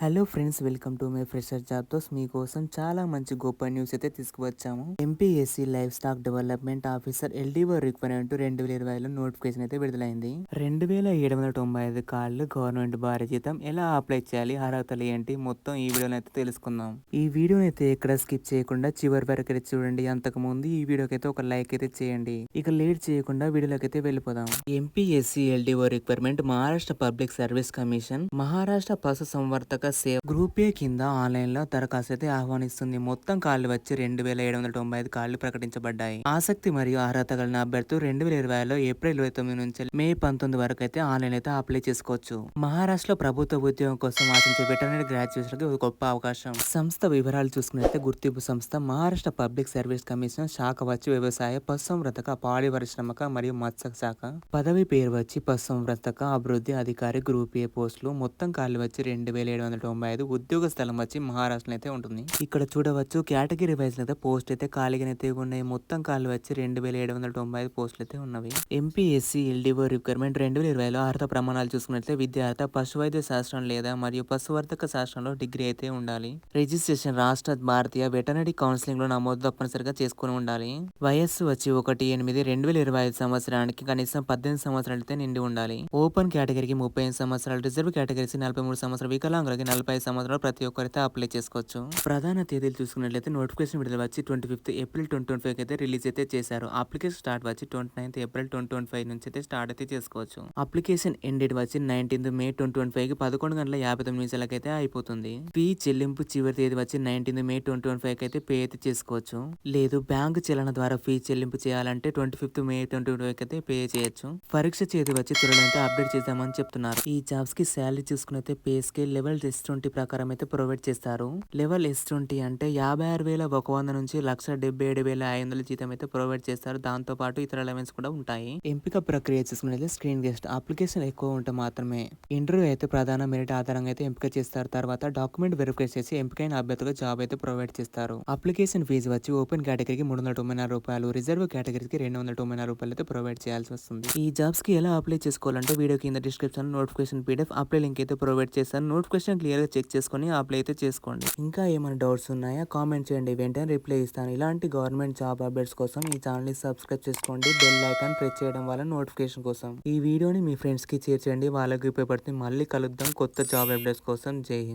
Hello friends, welcome to my fresher jobs. మీకోసం చాలా మంచి గొప్ప న్యూస్ అయితే తీసుకువచ్చాము. MPSC livestock development officer LDO requirement 2020లో నోటిఫికేషన్ అయితే విడుదలైంది. 2795 కాళ్ళు గవర్నమెంట్ భారీ జీతం ఎలా అప్లై చేయాలి, అర్హతలు ఏంటి, మొత్తం ఈ వీడియోలో అయితే తెలుసుకుందాం. ఈ వీడియోని అయితే ఎక్కడ స్కిప్ చేయకుండా చివరి వరకు అయితే చూడండి. అంతకు ముందు ఈ వీడియోకి అయితే ఒక లైక్ అయితే చేయండి. ఇక లేట్ చేయకుండా వీడియోలోకి అయితే వెళ్ళిపోదాం. MPSC LDO requirement Maharashtra public service commission Maharashtra పశు సంవర్ధక సేవ గ్రూప్ ఏ కింద ఆన్లైన్ లో దరఖాస్తు అయితే ఆహ్వానిస్తుంది. మొత్తం కాళ్లు వచ్చి 2795 కాళ్లు ప్రకటించబడ్డాయి. ఆసక్తి మరియు అర్హత కలిగిన అభ్యర్థులు 2020లో ఏప్రిల్ 29 నుంచి మే 19 వరకు అయితే ఆన్లైన్ అయితే అప్లై చేసుకోవచ్చు. మహారాష్ట్రలో ప్రభుత్వ ఉద్యోగం కోసం ఆశించే వెటర్నరీ గ్రాడ్యుయేషన్ కి ఒక గొప్ప అవకాశం. సంస్థ వివరాలు చూసుకున్నట్లయితే గుర్తింపు సంస్థ మహారాష్ట్ర పబ్లిక్ సర్వీస్ కమిషన్, శాఖ వచ్చి వ్యవసాయ, పశుసంవర్ధక, పాడి పరిశ్రమక మరియు మత్స్య శాఖ. పదవి పేరు వచ్చి పశుసంవర్ధక అభివృద్ధి అధికారి గ్రూప్ ఏ పోస్టులు. మొత్తం కాళ్లు వచ్చి 2795. ఉద్యోగ స్థలం వచ్చి మహారాష్ట్ర అయితే ఉంటుంది. ఇక్కడ చూడవచ్చు కేటగిరీ వైజ్ అయితే పోస్ట్ అయితే ఖాళీగానైతే ఉన్నాయి. మొత్తం కాళ్లు వచ్చి 2795 పోస్టులు అయితే ఉన్నవి. ఎంపీఎస్సీ ఎల్డీఓ రిక్వైర్మెంట్ 2020లో అర్హత ప్రమాణాలు చూసుకున్నట్లయితే విద్యార్థి పశువైద్య శాస్త్రం లేదా మరియు పశువర్ధక శాస్త్రంలో డిగ్రీ అయితే ఉండాలి. రిజిస్ట్రేషన్ రాష్ట్ర భారతీయ వెటర్నరీ కౌన్సిలింగ్ లో నమోదు తప్పనిసరిగా చేసుకుని ఉండాలి. వయస్సు వచ్చి 1/8/2025 సంవత్సరానికి కనీసం 18 సంవత్సరాలు అయితే నిండి ఉండాలి. ఓపెన్ కేటగిరీకి 35 సంవత్సరాలు, రిజర్వ్ కేటగిరీకి 43 సంవత్సరాలు, వికలాంగులకి 40 సంవత్సరాలు ప్రతి ఒక్కరైతే అప్లై చేసుకోవచ్చు. ప్రధాన తేదీలు చూసుకున్నట్లయితే నోటిఫికేషన్ విడుదల వచ్చి 25th ఏప్రిల్ 2025 అయితే రిలీజ్ అయితే చేశారు. అప్లికేషన్ స్టార్ట్ వచ్చి 29th ఏప్రిల్ 2025 నుంచి అయితే స్టార్ట్ అయితే చేసుకోవచ్చు. అప్లికేషన్ ఎండ్ డేట్ వచ్చి 19th మే 2025 కి 11:59 అయితే అయిపోతుంది. ఫీ చెల్లింపు చివరి తేదీ వచ్చి 19th మే 2025 అయితే పే అయితే చేసుకోవచ్చు. లేదు బ్యాంకు చెల్లిన ద్వారా ఫీ చెల్లింపు చేయాలంటే 25th మే 2025 అయితే పే చేయొచ్చు. పరీక్ష తేదీ వచ్చి త్వరలో అయితే అప్డేట్ చేద్దామని చెప్తున్నారు. ఈ జాబ్స్ కి శాలరీ చూసుకున్నైతే పే స్కేల్ లెవెల్ S20 ప్రకారం అయితే ప్రొవైడ్ చేస్తారు. లెవెల్ S20 అంటే 56,100 నుంచి 1,77,500 జీతం అయితే ప్రొవైడ్ చేస్తారు. దాంతో పాటు ఇతర అలవెన్స్ కూడా ఉంటాయి. ఎంపిక ప్రక్రియ చూసుకున్నట్లయితే స్క్రీన్ టెస్ట్, అప్లికేషన్ ఎక్కువ ఉంటే మాత్రమే ఇంటర్వ్యూ అయితే ప్రధాన మెరిట్ ఆధారంగా అయితే ఎంపిక చేస్తారు. తర్వాత డాక్యుమెంట్ వెరిఫై చేసి ఎంపికైన అభ్యర్థులకు జాబ్ అయితే ప్రొవైడ్ చేస్తారు. అప్లికేషన్ ఫీజు వచ్చి ఓపెన్ కేటగిరీకి 396 రూపాయలు, రిజర్వ్ కేటగిరీకి 296 రూపాయలు అయితే ప్రొవైడ్ చేయాల్సి వస్తుంది. ఈ జాబ్స్ కి ఎలా అప్లై చేసుకోవాలంటే వీడియో కింద description notification PDF apply link అయితే ప్రొవైడ్ చేస్తాను. నోటిఫికేషన్ క్లియర్ గా చెక్ చేసుకుని అప్లై అయితే చేసుకోండి. ఇంకా ఏమైనా డౌట్స్ ఉన్నాయా కామెంట్ చేయండి, వెంటనే రిప్లై ఇస్తాను. ఇలాంటి గవర్నమెంట్ జాబ్ అప్డేట్స్ కోసం ఈ ఛానల్ ని సబ్స్క్రైబ్ చేసుకోండి. బెల్ ఐకాన్ ప్రెస్ చేయడం వల్ల నోటిఫికేషన్ కోసం. ఈ వీడియోని మీ ఫ్రెండ్స్ కి షేర్ చేయండి, వాళ్ళకి ఉపయోగపడుతుంది. మళ్ళీ కలుద్దాం కొత్త జాబ్ అప్డేట్స్ కోసం. జై హింద్.